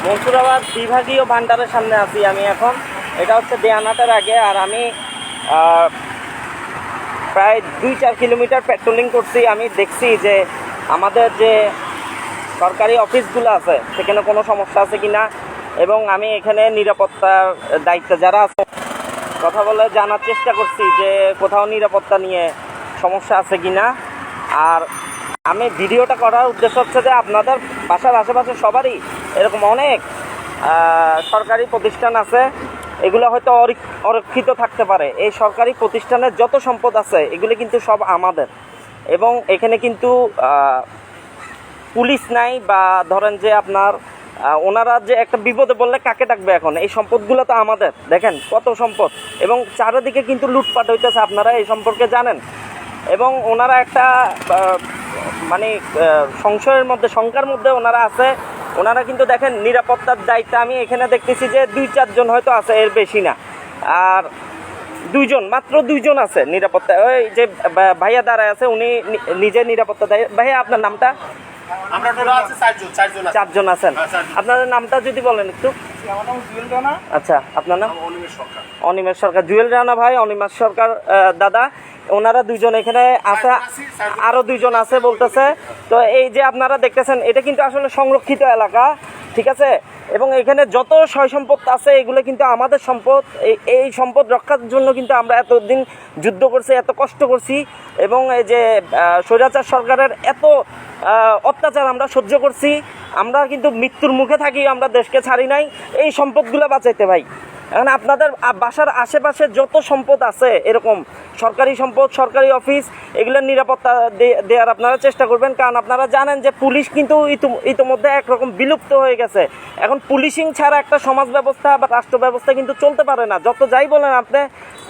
মনসুরাবাদ বিভাগীয় ভান্ডারের সামনে আছি আমি এখন। এটা হচ্ছে দেয়ানাটার আগে। আর আমি প্রায় 2-4 কিলোমিটার পেট্রোলিং করছি। আমি দেখছি যে আমাদের যে সরকারি অফিসগুলো আছে সেখানে কোনো সমস্যা আছে কি না, এবং আমি এখানে নিরাপত্তার দায়িত্বে যারা আছে কথা বলে জানার চেষ্টা করছি যে কোথাও নিরাপত্তা নিয়ে সমস্যা আছে কি না। আর আমি ভিডিওটা করার উদ্দেশ্য হচ্ছে যে আপনাদের বাসার আশেপাশে সবারই এরকম অনেক সরকারি প্রতিষ্ঠান আছে, এগুলো হয়তো অরক্ষিত থাকতে পারে। এই সরকারি প্রতিষ্ঠানের যত সম্পদ আছে এগুলো কিন্তু সব আমাদের, এবং এখানে কিন্তু পুলিশ নাই, বা ধরেন যে আপনার ওনারা যে একটা বিপদে বললে কাকে ডাকবে এখন? এই সম্পদগুলো তো আমাদের। দেখেন কত সম্পদ, এবং চারিদিকে কিন্তু লুটপাট হইতেছে, আপনারা এই সম্পর্কে জানেন। এবং ওনারা একটা মানে সংশয়ের মধ্যে, শঙ্কার মধ্যে ওনারা আছে। ওনারা কিন্তু দেখেন নিরাপত্তার দায়িত্ব আমি এখানে দেখতেছি যে 2-4 জন হয়তো আছে, এর বেশি না। আর মাত্র দুইজন আছে নিরাপত্তা। ওই যে ভাইয়া দাঁড়ায় আছে উনি নিজে নিরাপত্তা দেয়। ভাইয়া আপনার নামটা? আমরা টোটাল আছে 4 জন আছেন। আপনাদের নামটা যদি বলেন একটু। আচ্ছা, আপনার নাম? অনিমেষ সরকার। জুয়েল রানা ভাই, অনিমেষ সরকার দাদা, ওনারা 2 জন এখানে আছে, আরো 2 জন আছে বলতেছে। তো এই যে আপনারা দেখতেছেন এটা কিন্তু আসলে সংরক্ষিত এলাকা, ঠিক আছে? এবং এখানে যত সয় সম্পদ আছে এগুলো কিন্তু আমাদের সম্পদ। এই সম্পদ রক্ষার জন্য কিন্তু আমরা এতদিন যুদ্ধ করছি, এত কষ্ট করছি, এবং এই যে স্বৈরাচার সরকারের এত অত্যাচার আমরা সহ্য করছি। আমরা কিন্তু মৃত্যুর মুখে থাকি, আমরা দেশকে ছাড়ি নাই এই সম্পদগুলো বাঁচাইতে ভাই। এখন আপনাদের বাসার আশেপাশে যত সম্পদ আছে এরকম সরকারি সম্পদ, সরকারি অফিস, এগুলোর নিরাপত্তা দেওয়ার আপনারা চেষ্টা করবেন। কারণ আপনারা জানেন যে পুলিশ কিন্তু ইতিমধ্যে একরকম বিলুপ্ত হয়ে গেছে। এখন পুলিশিং ছাড়া একটা সমাজ ব্যবস্থা বা রাষ্ট্র ব্যবস্থা কিন্তু চলতে পারে না। যত যাই বলেন আপনি,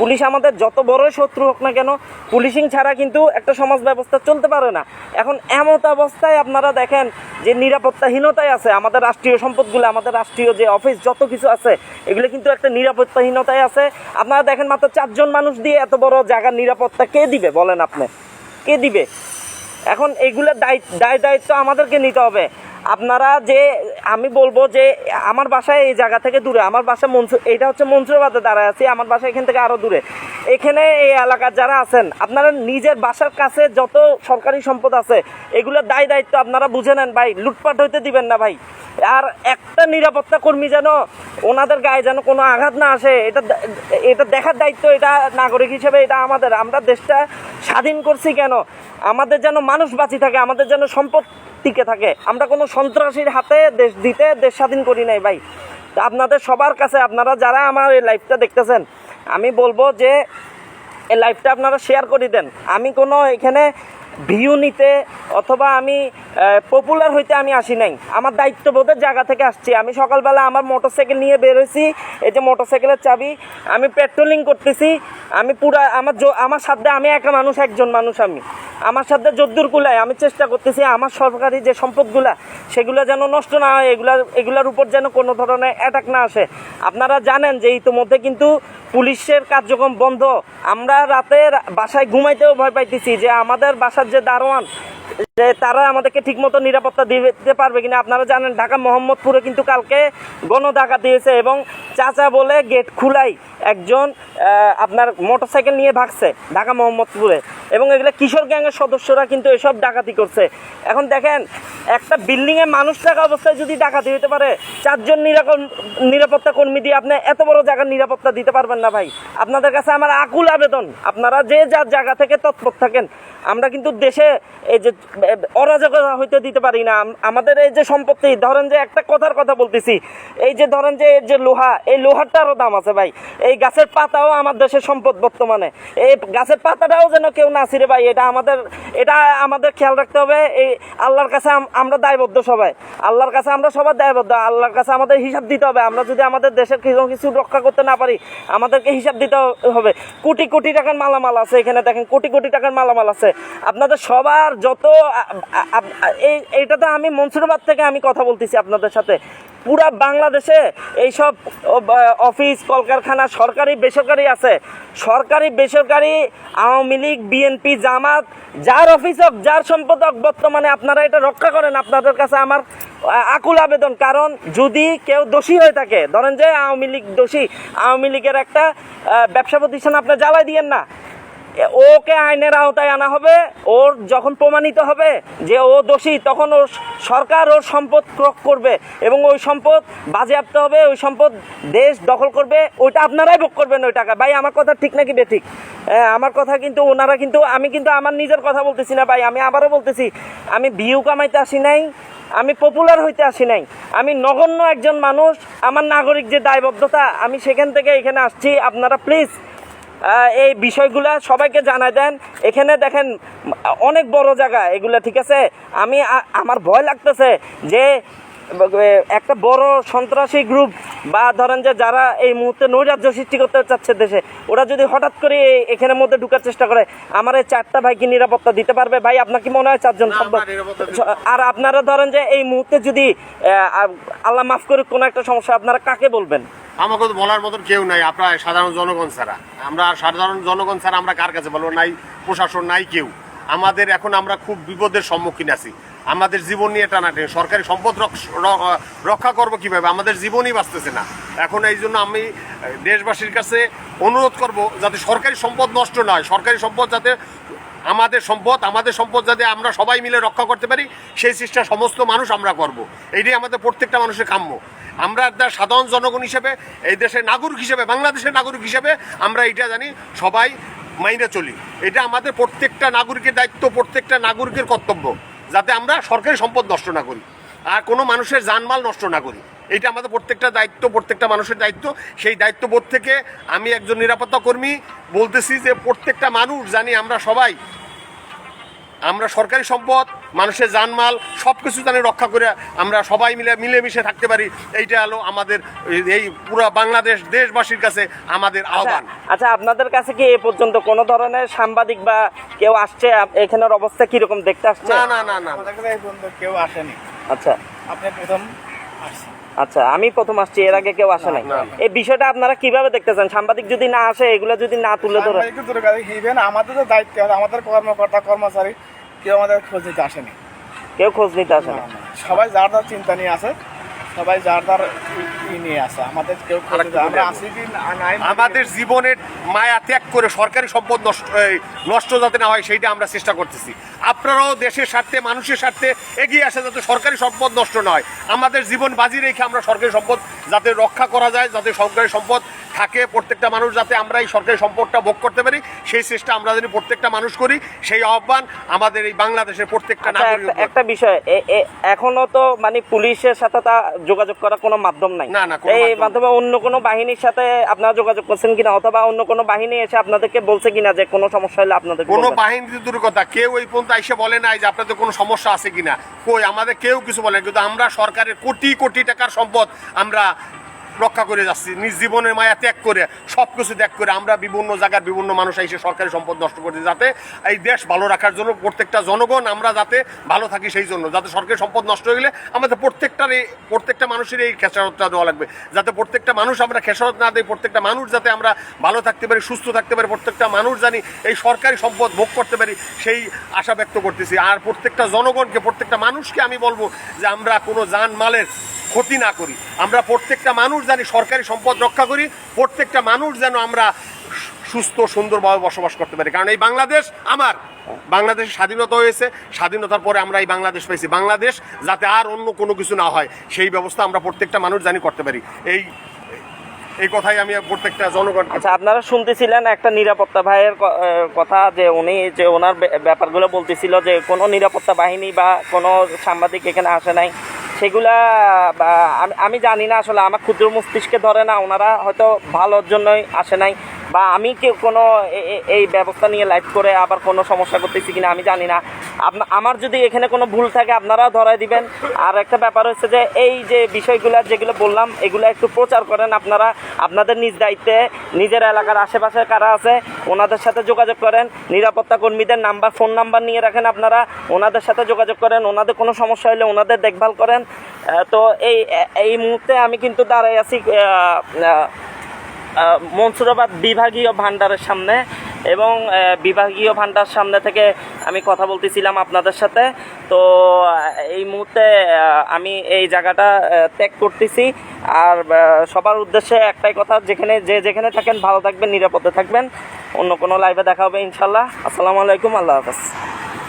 পুলিশ আমাদের যত বড় শত্রু হোক না কেন, পুলিশিং ছাড়া কিন্তু একটা সমাজ ব্যবস্থা চলতে পারে না। এখন এমত অবস্থায় আপনারা দেখেন যে নিরাপত্তাহীনতায় আছে আমাদের রাষ্ট্রীয় সম্পদগুলো, আমাদের রাষ্ট্রীয় যে অফিস যত কিছু আছে এগুলো কিন্তু একটা নিরাপত্তাহীনতায় আছে। আপনারা দেখেন মাত্র 4 জন মানুষ দিয়ে এত বড় জায়গার নিরাপত্তা কে দিবে বলেন আপনি? কে দিবে? এখন এগুলোর দায়িত্ব আমাদেরকে নিতে হবে। আপনারা যে, আমি বলবো যে আমার বাসায় এই জায়গা থেকে দূরে, আমার বাসা এটা হচ্ছে মনসুরাবাদে দাঁড়ায় আছি, আমার বাসা এখান থেকে আরও দূরে। এখানে এই এলাকার যারা আছেন আপনারা নিজের বাসার কাছে যত সরকারি সম্পদ আছে এগুলোর দায়িত্ব আপনারা বুঝে নেন ভাই, লুটপাট হইতে দিবেন না ভাই। আর একটা নিরাপত্তা কর্মী যেন ওনাদের গায়ে যেন কোনো আঘাত না আসে, এটা দেখার দায়িত্ব, এটা নাগরিক হিসেবে এটা আমাদের। আমরা দেশটা স্বাধীন করছি কেন? আমাদের যেন মানুষ বাঁচি থাকে, আমাদের যেন সম্পদ টিকে থাকে। আমরা কোনো সন্ত্রাসীর হাতে দেশ স্বাধীন করি নাই ভাই। তো আপনাদের সবার কাছে, আপনারা যারা আমার এই লাইভটা দেখতেছেন, আমি বলবো যে এই লাইভটা আপনারা শেয়ার করে দেন। আমি কোনো এখানে ভিউ নিতে অথবা আমি পপুলার হইতে আমি আসি নাই, আমার দায়িত্ববোধের জায়গা থেকে আসছি। আমি সকালবেলা আমার মোটরসাইকেল নিয়ে বের হয়েছি, এই যে মোটরসাইকেলের চাবি, আমি পেট্রোলিং করতেছি। আমি পুরা আমার সাথে, আমি একা মানুষ, একজন মানুষ, আমি আমার সাথে যদ্দূর কুলায় আমি চেষ্টা করতেছি আমার সরকারি যে সম্পদগুলা সেগুলো যেন নষ্ট না হয়, এগুলার উপর যেন কোনো ধরনের অ্যাটাক না আসে। আপনারা জানেন যে ইতিমধ্যে কিন্তু পুলিশের কার্যক্রম বন্ধ। আমরা রাতে বাসায় ঘুমাইতেও ভয় পাইতেছি যে আমাদের বাসার যে দারোয়ান, যে তারা আমাদেরকে ঠিকমতো নিরাপত্তা দিতে পারবে কিনা। আপনারা জানেন ঢাকা মোহাম্মদপুরে কিন্তু কালকে গণডাকাতি হয়েছে, এবং চাচা বলে গেট খুলাই একজন আপনার মোটরসাইকেল নিয়ে ভাগছে ঢাকা মোহাম্মদপুরে, এবং এগুলো কিশোর গ্যাংয়ের সদস্যরা কিন্তু এসব ডাকাতি করছে। এখন দেখেন একটা বিল্ডিংয়ে মানুষ থাকা অবস্থায় যদি ডাকাতি হতে পারে, 4 জন নিরাপত্তা কর্মী দিয়ে আপনি এত বড় জায়গার নিরাপত্তা দিতে পারবেন না ভাই। আপনাদের কাছে আমার আকুল আবেদন, আপনারা যে যার জায়গা থেকে তৎপর থাকেন। আমরা কিন্তু দেশে এই যে অরাজকতা হইতে দিতে পারি না। আমাদের এই যে সম্পত্তি, ধরেন যে একটা কথা বলতেছি, এই যে ধরেন যে লোহা, এই লোহারটারও দাম আছে ভাই। এই গাছের পাতাও আমার দেশের সম্পদ বর্তমানে। এই গাছের পাতাটাও যেন কেউ না ছিঁড়ে ভাই, এটা আমাদের খেয়াল রাখতে হবে। এই আল্লাহর কাছে আমরা দায়বদ্ধ, সবাই আল্লাহর কাছে আমরা সবাই দায়বদ্ধ। আল্লাহর কাছে আমাদের হিসাব দিতে হবে। আমরা যদি আমাদের দেশের কিছু রক্ষা করতে না পারি, আমাদেরকে হিসাব দিতে হবে। কোটি কোটি টাকার মালামাল আছে এখানে, দেখেন কোটি কোটি টাকার মালামাল আছে আপনাদের সবার। যত এইটা তো আমি মনসুরাবাদ থেকে আমি কথা বলতেছি আপনাদের সাথে, পুরা বাংলাদেশে এইসব অফিস কলকারখানা সরকারি বেসরকারি আছে। সরকারি বেসরকারি আওয়ামী লীগ বিএনপি জামাত যার অফিস হোক যার সম্পদ হোক, বর্তমানে আপনারা এটা রক্ষা করেন। আপনাদের কাছে আমার আকুল আবেদন। কারণ যদি কেউ দোষী হয়ে থাকে, ধরেন যে আওয়ামী লীগ দোষী, আওয়ামী লীগের একটা ব্যবসা প্রতিষ্ঠান আপনি জ্বালাই দিয়েন না, ওকে আইনের আওতায় আনা হবে। ওর যখন প্রমাণিত হবে যে ও দোষী, তখন ওর সরকার ওর সম্পদ ক্রয় করবে এবং ওই সম্পদ বাজেয়াপ্ত হবে, ওই সম্পদ দেশ দখল করবে, ওইটা আপনারাই ভোগ করবেন ওই টাকা। ভাই আমার কথা ঠিক নাকি বেঠিক? আমার কথা কিন্তু ওনারা কিন্তু, আমি কিন্তু আমার নিজের কথা বলতেছি না ভাই, আমি আবারও বলতেছি, আমি ভিউ কামাইতে আসি নাই, আমি পপুলার হইতে আসি নাই, আমি নগণ্য একজন মানুষ। আমার নাগরিক যে দায়বদ্ধতা, আমি সেখান থেকে এখানে আসছি। আপনারা প্লিজ এই বিষয়গুলা সবাইকে জানাই দেন। এখানে দেখেন অনেক বড় জায়গা এগুলা, ঠিক আছে? আমার ভয় লাগতেছে যে একটা বড় সন্ত্রাসী গ্রুপ বা ধরেন যে যারা এই মুহূর্তে নৈরাজ্য সৃষ্টি করতে চাচ্ছে দেশে, ওরা যদি হঠাৎ করে এখানের মধ্যে ঢুকার চেষ্টা করে, আমার এই 4টা ভাই কি নিরাপত্তা দিতে পারবে? ভাই আপনার কি মনে হয় 4 জন সম্ভব? আর আপনারা ধরেন যে এই মুহূর্তে যদি আল্লাহ মাফ করুক কোনো একটা সমস্যা, আপনারা কাকে বলবেন? আমাকে তো বলার মতন কেউ নাই, আপনার সাধারণ জনগণ ছাড়া। আমরা সাধারণ জনগণ ছাড়া আমরা কার কাছে বলবো? নাই প্রশাসন, নাই কেউ। আমাদের এখন আমরা খুব বিপদের সম্মুখীন আছি। আমাদের জীবন নিয়ে টানাটানি, সরকারি সম্পদ রক্ষা করব কিভাবে? আমাদের জীবনই বাঁচতেছে না এখন। এই জন্য আমি দেশবাসীর কাছে অনুরোধ করব যাতে সরকারি সম্পদ নষ্ট না হয়, সরকারি সম্পদ যাতে আমাদের সম্পদ যাতে আমরা সবাই মিলে রক্ষা করতে পারি, সেই চেষ্টা সমস্ত মানুষ আমরা করব। এইটাই আমাদের প্রত্যেকটা মানুষের কাম্য। আমরা একটা সাধারণ জনগণ হিসেবে, এই দেশের নাগরিক হিসেবে, বাংলাদেশের নাগরিক হিসেবে আমরা এটা জানি, সবাই মাইনে চলি। এটা আমাদের প্রত্যেকটা নাগরিকের দায়িত্ব, প্রত্যেকটা নাগরিকের কর্তব্য, যাতে আমরা সরকারি সম্পদ নষ্ট না করি আর কোনো মানুষের জানমাল নষ্ট না করি। এটা আমাদের প্রত্যেকটা দায়িত্ব, প্রত্যেকটা মানুষের দায়িত্ব। সেই দায়িত্ববোধ থেকে আমি একজন নিরাপত্তা কর্মী বলতেছি যে প্রত্যেকটা মানুষ জানি আমরা সবাই, আমরা সরকারি সম্পদ, মানুষের জানমাল সব কিছু জানি রক্ষা করে আমরা সবাই মিলেমিশে থাকতে পারি। এইটা হলো আমাদের এই পুরো বাংলাদেশ দেশবাসীর কাছে আমাদের আহ্বান। আচ্ছা, আপনাদের কাছে কি এ পর্যন্ত কোনো ধরনের সাংবাদিক বা কেউ আসছে এখানের অবস্থা কিরকম দেখতে আসছে? না না না না, এই পর্যন্ত কেউ আসেনি। আচ্ছা, আপনি প্রথম আসছেন। আচ্ছা, আমি প্রথম আসছি, এর আগে কেউ আসে নাই। এই বিষয়টা আপনারা কিভাবে দেখতেছেন? সাংবাদিক যদি না আসে, এগুলো যদি না তুলে ধরে, আমাদের তো দায়িত্ব, আমাদের কর্মকর্তা কর্মচারী কেউ আমাদের খোঁজ নিতে আসেনি, কেউ খোঁজ নিতে আসে না। সবাই যার যার চিন্তা নিয়ে আসে, সবাই যার যার নিয়ে আসে। আমাদের কেউ আমরা আসি কি নাই, আমাদের জীবনের মায়া ত্যাগ করে সরকারি সম্পদ নষ্ট যাতে না হয় সেইটা আমরা চেষ্টা করতেছি। আপনারাও দেশের স্বার্থে, মানুষের স্বার্থে এগিয়ে আসে যাতে সরকারি সম্পদ নষ্ট না হয়। আমাদের জীবন বাজি রেখে আমরা সরকারি সম্পদ যাতে রক্ষা করা যায়, যাতে সরকারি সম্পদ থাকে, প্রত্যেকটা মানুষ যাতে আমরা এই সরকারি সম্পদটা ভোগ করতে পারি, সেই চেষ্টা আমরা যদি প্রত্যেকটা মানুষ করি, সেই আহ্বান আমাদের এই বাংলাদেশের প্রত্যেকটা নাগরিক। একটা বিষয়, এখনো তো মানে পুলিশের সাথে তা যোগাযোগ করার কোনো মাধ্যম নাই। না না, এই মাধ্যমে অন্য কোনো বাহিনীর সাথে আপনারা যোগাযোগ করছেন কিনা, অথবা অন্য কোনো বাহিনী এসে আপনাদেরকে বলছে কিনা যে কোনো সমস্যা হলে আপনাদের? কোনো বাহিনী দূর কথা, কেউ এই পর্যন্ত এসে বলে নাই যে আপনাদের কোনো সমস্যা আছে কিনা। কই, আমাদের কেউ কিছু বলে না। কিন্তু আমরা সরকারের কোটি কোটি টাকার সম্পদ আমরা রক্ষা করে যাচ্ছি, নিজ জীবনের মায়া ত্যাগ করে, সব কিছু ত্যাগ করে আমরা বিভিন্ন জায়গার বিভিন্ন মানুষ এসে সরকারি সম্পদ নষ্ট করছি, যাতে এই দেশ ভালো রাখার জন্য, প্রত্যেকটা জনগণ আমরা যাতে ভালো থাকি সেই জন্য। যাতে সরকারি সম্পদ নষ্ট হয়ে গেলে আমাদের প্রত্যেকটা মানুষের এই খেসারতটা দেওয়া লাগবে, যাতে প্রত্যেকটা মানুষ আমরা খেসারত না দিই, প্রত্যেকটা মানুষ যাতে আমরা ভালো থাকতে পারি, সুস্থ থাকতে পারি, প্রত্যেকটা মানুষ জানি এই সরকারি সম্পদ ভোগ করতে পারি, সেই আশা ব্যক্ত করতেছি। আর প্রত্যেকটা জনগণকে, প্রত্যেকটা মানুষকে আমি বলবো যে আমরা কোনো জানমালের ক্ষতি না করি, আমরা প্রত্যেকটা মানুষ জানি সরকারি সম্পদ রক্ষা করি, প্রত্যেকটা মানুষ যেন আমরা সুস্থ সুন্দরভাবে বসবাস করতে পারি। কারণ এই বাংলাদেশ আমার, বাংলাদেশের স্বাধীনতা হয়েছে, স্বাধীনতার পরে আমরা এই বাংলাদেশ পাইছি। বাংলাদেশ যাতে আর অন্য কোনো কিছু না হয়, সেই ব্যবস্থা আমরা প্রত্যেকটা মানুষ জানি করতে পারি। এই কথাই আমি প্রত্যেকটা জনগণ। আচ্ছা, আপনারা শুনতেছিলেন একটা নিরাপত্তা ভাইয়ের কথা, যে উনি যে ওনার ব্যাপারগুলো বলতেছিল যে কোনো নিরাপত্তা বাহিনী বা কোনো সাংবাদিক এখানে আসে নাই। সেগুলা আমি জানি না, আসলে আমার ক্ষুদ্র মস্তিষ্কে ধরে না, ওনারা হয়তো ভালোর জন্যই আসে নাই। বা আমি কেউ কোনো এই ব্যবস্থা নিয়ে লাইভ করে আবার কোনো সমস্যা করতেছি কিনা আমি জানি না। আমার যদি এখানে কোনো ভুল থাকে আপনারাও ধরাই দিবেন। আর একটা ব্যাপার হচ্ছে যে এই যে বিষয়গুলো যেগুলো বললাম এগুলো একটু প্রচার করেন আপনারা আপনাদের নিজ দায়িত্বে, নিজের এলাকার আশেপাশে কারা আছে ওনাদের সাথে যোগাযোগ করেন, নিরাপত্তা কর্মীদের নাম্বার ফোন নাম্বার নিয়ে রাখেন আপনারা, ওনাদের সাথে যোগাযোগ করেন, ওনাদের কোনো সমস্যা হলে ওনাদের দেখভাল করেন। তো এই মুহূর্তে আমি কিন্তু দাঁড়াই আছি মনসুরাবাদ বিভাগীয় ভান্ডারের সামনে, এবং বিভাগীয় ভান্ডার সামনে থেকে আমি কথা বলতেছিলাম আপনাদের সাথে। তো এই মুহূর্তে আমি এই জায়গাটা ত্যাগ করতেছি। আর সবার উদ্দেশ্যে একটাই কথা, যেখানে থাকেন ভালো থাকবেন, নিরাপদে থাকবেন। অন্য কোনো লাইভে দেখা হবে ইনশাল্লাহ। আসসালামু আলাইকুম, আল্লাহ হাফেজ।